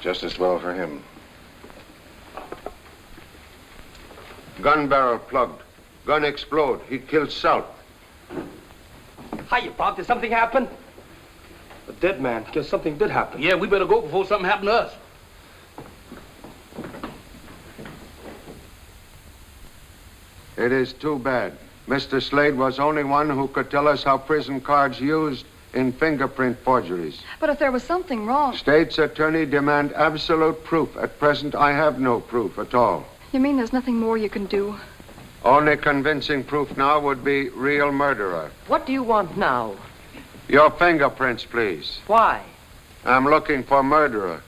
Just as well for him. Gun barrel plugged. Gun explode. He killed Salt. Hiya, Pop. Did something happen? A dead man. Guess something did happen. Yeah, we better go before something happened to us. It is too bad. Mr. Slade was only one who could tell us how prison cards used in fingerprint forgeries. But if there was something wrong... State's attorney demand absolute proof. At present, I have no proof at all. You mean there's nothing more you can do? Only convincing proof now would be real murderer. What do you want now? Your fingerprints, please. Why? I'm looking for murderer.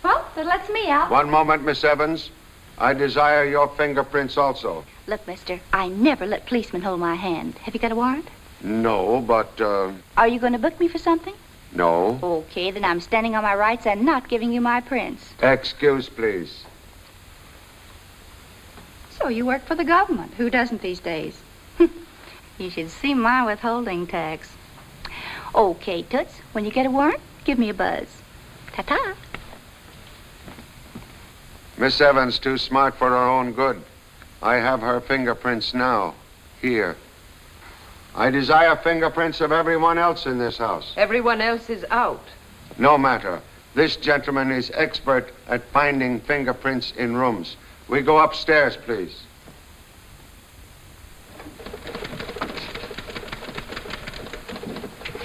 Well, that lets me out. One moment, Miss Evans. I desire your fingerprints also. Look, mister, I never let policemen hold my hand. Have you got a warrant? No, but, Are you going to book me for something? no. Okay, then I'm standing on my rights and not giving you my prints. Excuse, please. So you work for the government. Who doesn't these days? You should see my withholding tax. Okay, Toots, when you get a warrant, give me a buzz. Ta-ta. Miss Evans too smart for her own good. I have her fingerprints now. Here. I desire fingerprints of everyone else in this house. Everyone else is out. No matter. This gentleman is expert at finding fingerprints in rooms. We go upstairs, please.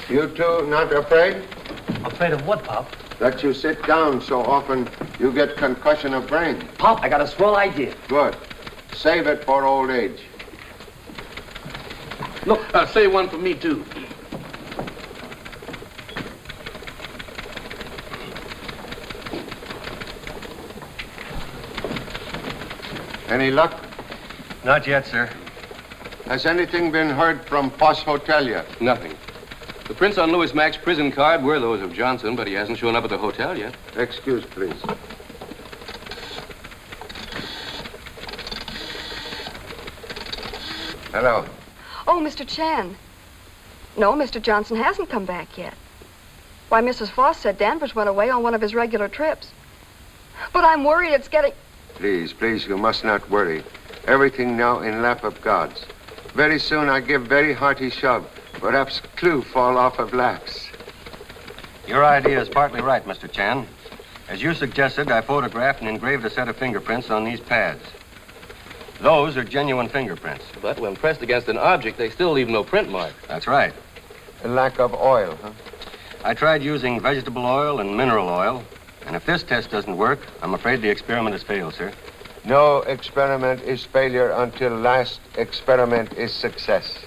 You two not afraid? Afraid of what, Pop? That you sit down so often you get concussion of brain. Pop, I got a swell idea. Good. Save it for old age. Look, say one for me, too. Any luck? Not yet, sir. Has anything been heard from Foss Hotel yet? Nothing. The prints on Louis Mack's prison card were those of Johnson, but he hasn't shown up at the hotel yet. Excuse, please. Hello. Oh, Mr. Chan. No, Mr. Johnson hasn't come back yet. Why, Mrs. Foss said Danvers went away on one of his regular trips. But I'm worried it's getting... Please, please, you must not worry. Everything now in lap of God's. Very soon I give very hearty shove. Perhaps clue fall off of laps. Your idea is partly right, Mr. Chan. As you suggested, I photographed and engraved a set of fingerprints on these pads. Those are genuine fingerprints. But when pressed against an object, they still leave no print mark. That's right. A lack of oil, huh? I tried using vegetable oil and mineral oil, and if this test doesn't work, I'm afraid the experiment has failed, sir. No experiment is failure until last experiment is success.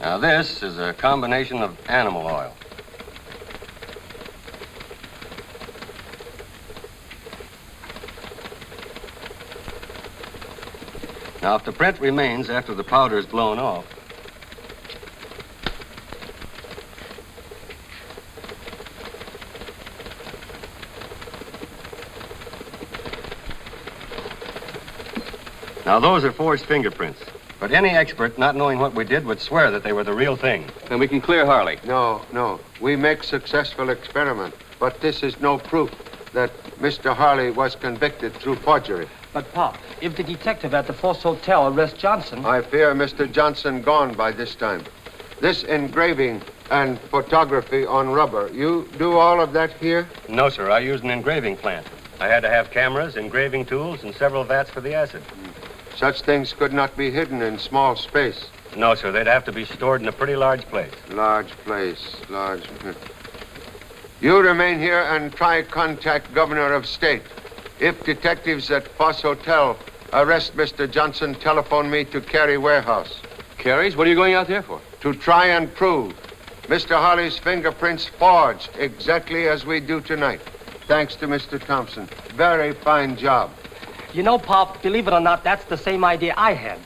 Now, this is a combination of animal oil. Now, if the print remains after the powder is blown off, now those are forged fingerprints. But any expert not knowing what we did would swear that they were the real thing. Then we can clear Harley. No. We make successful experiment. But this is no proof that Mr. Harley was convicted through forgery. But, Pop, if the detective at the Foss Hotel arrests Johnson... I fear Mr. Johnson gone by this time. This engraving and photography on rubber, you do all of that here? No, sir. I used an engraving plant. I had to have cameras, engraving tools, and several vats for the acid. Such things could not be hidden in small space. No, sir. They'd have to be stored in a pretty large place. Large place. You remain here and try contact Governor of State. If detectives at Foss Hotel arrest Mr. Johnson, telephone me to Cary Warehouse. Cary's? What are you going out there for? To try and prove Mr. Harley's fingerprints forged exactly as we do tonight. Thanks to Mr. Thompson. Very fine job. You know, Pop, believe it or not, that's the same idea I had.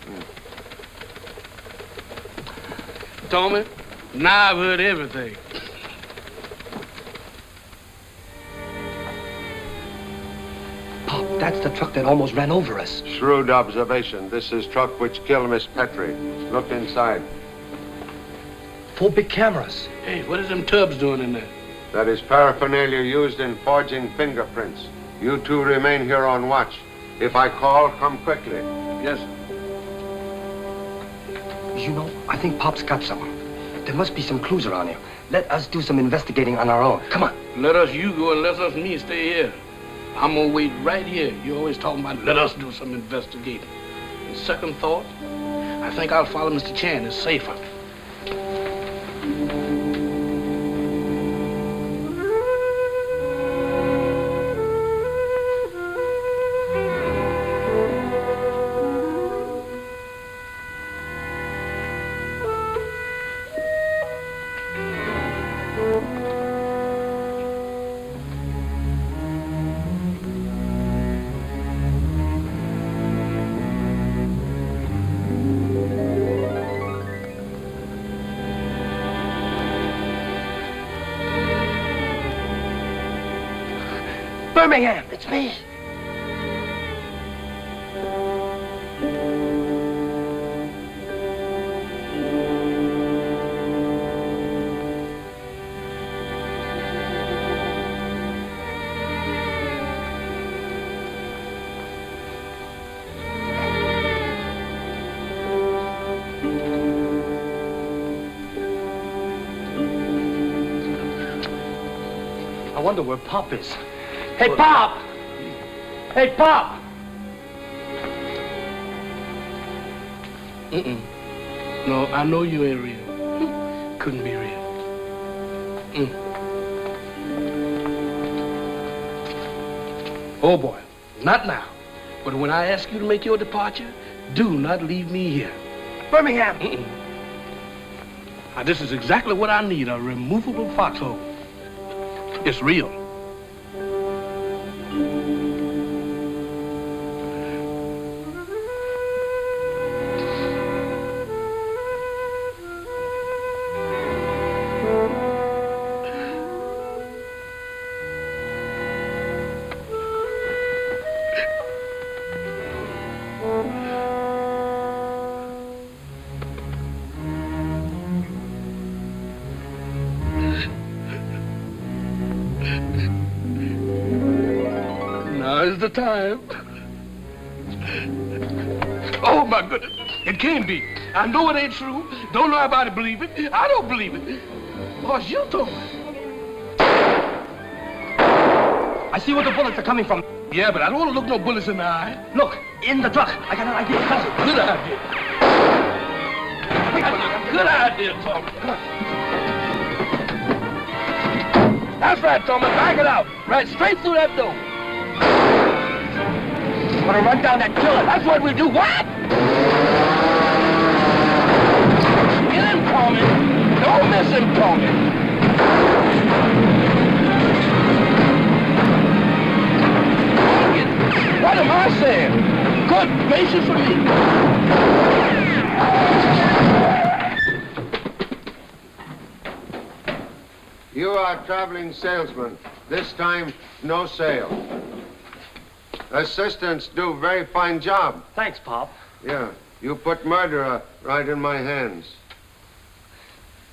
Tommy, now I've heard everything. Pop, that's the truck that almost ran over us. Shrewd observation. This is truck which killed Miss Petrie. Look inside. 4 big cameras. Hey, what is them tubs doing in there? That is paraphernalia used in forging fingerprints. You two remain here on watch. If I call, come quickly. Yes, sir. You know, I think Pop's got something. There must be some clues around here. Let us do some investigating on our own. Come on. Let us you go and let us me stay here. I'm gonna wait right here. You're always talking about let us do some investigating. And second thought, I think I'll follow Mr. Chan. It's safer. Birmingham, it's me. I wonder where Pop is. Hey, Pop! Hey, Pop! No, I know you ain't real. Couldn't be real. Oh, boy. Not now. But when I ask you to make your departure, do not leave me here. Birmingham! Now, this is exactly what I need, a removable foxhole. It's real. Now's the time. Oh, my goodness. It can't be. I know it ain't true. Don't nobody believe it. I don't believe it. Boss, you told me. I see where the bullets are coming from. Yeah, but I don't want to look no bullets in the eye. Look, in the truck. I got an idea. Good idea. Good idea, Tommy. That's right, Tommy. Back it out. Right straight through that door. Want to run down that killer? That's what we do. What? Get him, Tommy. Don't miss him, Tommy. What am I saying? Good gracious of me. You are a traveling salesman. This time, no sale. Assistants do very fine job. Thanks, Pop. Yeah, you put murderer right in my hands.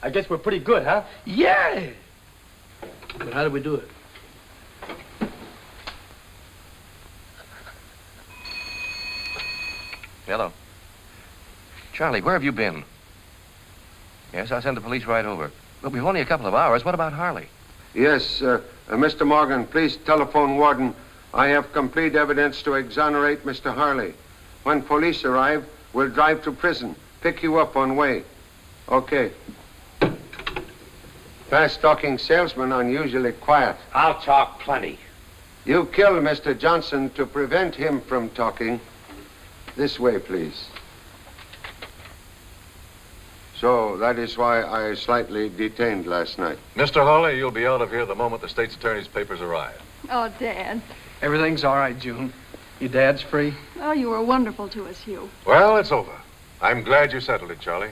I guess we're pretty good, huh? Yeah. But how do we do it? Hello. Charlie, where have you been? Yes, I'll send the police right over. But we've only a couple of hours. What about Harley? Yes, Mr. Morgan, please telephone Warden. I have complete evidence to exonerate Mr. Harley. When police arrive, we'll drive to prison, pick you up on way. Okay. Fast-talking salesmen are usually quiet. I'll talk plenty. You killed Mr. Johnson to prevent him from talking. This way, please. So that is why I slightly detained last night. Mr. Hawley, you'll be out of here the moment the state's attorney's papers arrive. Oh, Dad. Everything's all right, June. Your dad's free? Oh, you were wonderful to us, Hugh. Well, it's over. I'm glad you settled it, Charlie.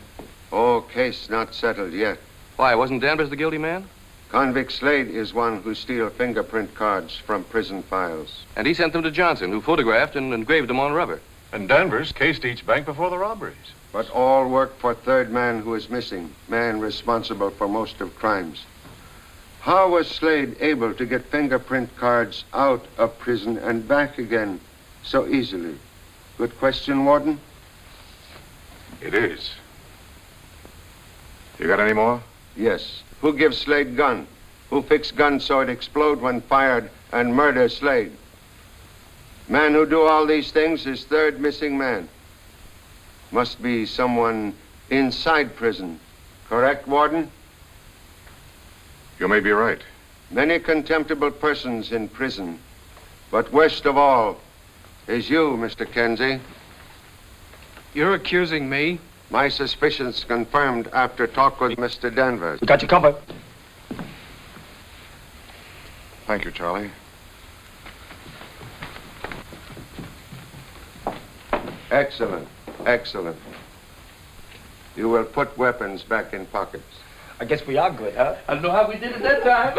Oh, case not settled yet. Why, wasn't Danvers the guilty man? Convict Slade is one who steals fingerprint cards from prison files. And he sent them to Johnson, who photographed and engraved them on rubber. And Danvers cased each bank before the robberies. But all work for third man who is missing, man responsible for most of crimes. How was Slade able to get fingerprint cards out of prison and back again so easily? Good question, Warden. It is. You got any more? Yes. Who gives Slade gun? Who fix gun so it explode when fired and murder Slade? Man who do all these things is third missing man. Must be someone inside prison. Correct, Warden? You may be right. Many contemptible persons in prison. But worst of all is you, Mr. Kenzie. You're accusing me? My suspicions confirmed after talk with Mr. Danvers. We got you covered. Thank you, Charlie. Excellent, excellent. You will put weapons back in pockets. I guess we are good, huh? I know how we did it that time.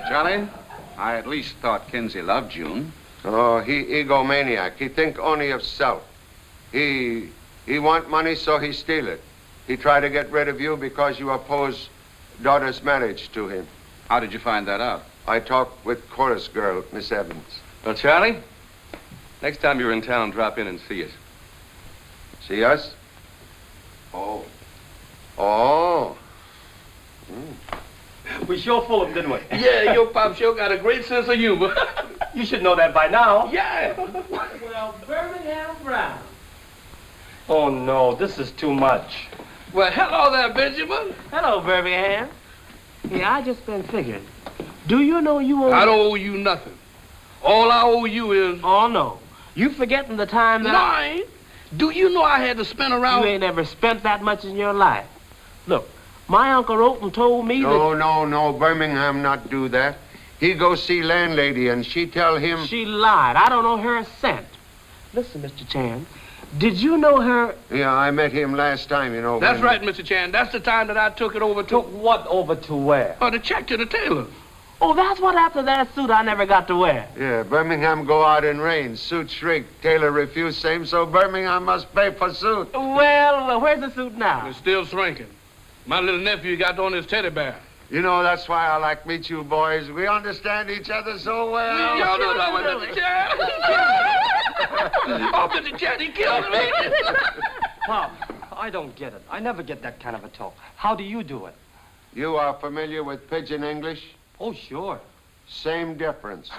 Charlie, I at least thought Kinsey loved June. Oh, he egomaniac. He think only of self. He want money, so he steal it. He try to get rid of you because you oppose daughter's marriage to him. How did you find that out? I talked with chorus girl, Miss Evans. Well, Charlie, next time you're in town, drop in and see us. See us? Oh. Oh. We sure fooled him, didn't we? Yeah, your pop sure got a great sense of humor. You should know that by now. Yeah. Well, Birmingham Brown. Oh, no, this is too much. Well, hello there, Benjamin. Hello, Birmingham. Yeah, I just been figuring. Do you know you owe... I don't owe you nothing. All I owe you is... Oh, no. You forgetting the time that No, I ain't. Do you know I had to spend around... You ain't ever spent that much in your life. Look, my Uncle Open told me that... No, Birmingham not do that. He go see landlady and she tell him... She lied. I don't know her a cent. Listen, Mr. Chan, did you know her... Yeah, I met him last time, you know. That's right, Mr. Chan. That's the time that I took it over to... Took what over to where? Oh, the check to the tailor. Oh, that's what after that suit I never got to wear. Yeah, Birmingham go out in rain. Suit shrink. Tailor refuse same, so Birmingham must pay for suit. Well, where's the suit now? It's still shrinking. My little nephew got on his teddy bear. You know, that's why I like meet you boys. We understand each other so well. Y'all don't know what Mr. Chan. Oh, Mr. Chan, he killed me. Pop, I don't get it. I never get that kind of a talk. How do you do it? You are familiar with pidgin English? Oh, sure. Same difference.